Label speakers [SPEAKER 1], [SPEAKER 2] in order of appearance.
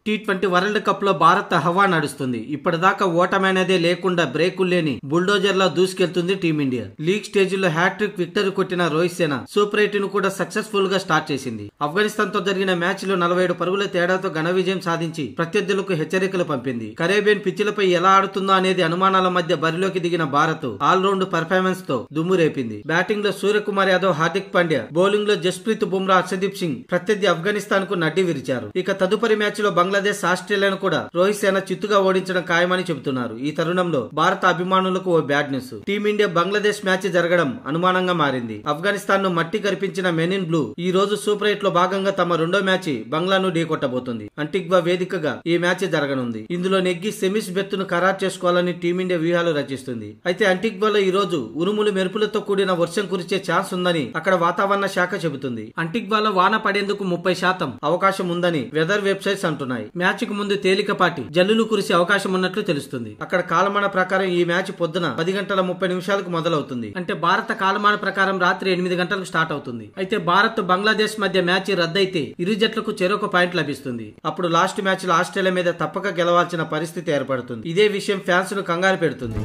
[SPEAKER 1] T20 world cup లో భారత్ హవా నడుస్తుంది. ఇప్పటిదాకా ఓటమనేదే లేకుండా బ్రేకులు లేని బుల్డోజర్ లా దూసుకెళ్తుంది టీమిండియా. లీగ్ స్టేజిలో హ్యాట్రిక్ విక్టరీ కొట్టిన రోహిత్ సేన సూపర్ 18 ను కూడా సక్సెస్ఫుల్ గా స్టార్ట్ చేసింది. ఆఫ్ఘనిస్తాన్ తో జరిగిన మ్యాచ్ లో 47 పరుగుల తేడాతో ఘన విజయం సాధించి ప్రత్యర్థులకు హెచ్చరికలు పంపింది. కరేబియన్ పిచ్చిలపై ఎలా ఆడుతుందో అనేది అనుమానాల మధ్య బరిలోకి దిగిన భారత్ ఆల్ రౌండ్ పర్ఫార్మెన్స్ తో దుమ్ము రేపింది. బ్యాటింగ్ లో సూర్యకుమార్ యాదవ్, హార్దిక్ పాండ్యా, బౌలింగ్ లో జస్ప్రీత్ బుమ్రా, హర్షదీప్ సింగ్ ప్రత్యర్థి ఆఫ్ఘనిస్తాన్ కు నడ్డి విరిచారు. ఇక తదుపరి మ్యాచ్ లో బంగ్లాదేశ్, ఆస్ట్రేలియాను కూడా రోహిత్ సేన చిత్తుగా ఓడించడం ఖాయమని చెబుతున్నారు. ఈ తరుణంలో భారత అభిమానులకు ఓ bad news. Team India Bangladesh match జరగడం అనుమానంగా మారింది. ఆఫ్ఘనిస్తాన్ ను మట్టి కరిపించిన మెన్ ఇన్ బ్లూ ఈ రోజు సూపర్ 8 లో భాగంగా తమ రెండో మ్యాచ్ బంగ్లాను ఢీకొట్టబోతుంది. అంటిగ్వా వేదికగా ఈ మ్యాచ్ జరగనుంది. ఇందులో నెగ్గి సెమీస్ బెర్త్ను ఖరారు చేసుకోవాలని టీమిండియా వ్యూహాలు రచిస్తుంది. అయితే అంటిగ్వాలో ఈ రోజు ఉరుములు మెరుపులతో కూడిన వర్షం కురిసే ఛాన్స్ ఉందని అక్కడ వాతావరణ శాఖ చెబుతుంది. అంటిగ్వాలో వాన పడేందుకు 30% అవకాశం ఉందని వెదర్ వెబ్సైట్స్ అంటున్నాయి. మ్యాచ్ కు ముందు తేలికపాటి జల్లులు కురిసే అవకాశం ఉన్నట్లు తెలుస్తుంది. అక్కడ కాలమాన ప్రకారం ఈ మ్యాచ్ పొద్దున 10:30 మొదలవుతుంది. అంటే భారత కాలమాన ప్రకారం రాత్రి 8 గంటలకు స్టార్ట్ అవుతుంది. అయితే భారత్ బంగ్లాదేశ్ మధ్య మ్యాచ్ రద్దయితే ఇరు జట్లకు చెరొక పాయింట్ లభిస్తుంది. అప్పుడు లాస్ట్ మ్యాచ్ లో ఆస్ట్రేలియా మీద తప్పక గెలవాల్సిన పరిస్థితి ఏర్పడుతుంది. ఇదే విషయం ఫ్యాన్స్ ను కంగారు పెడుతుంది.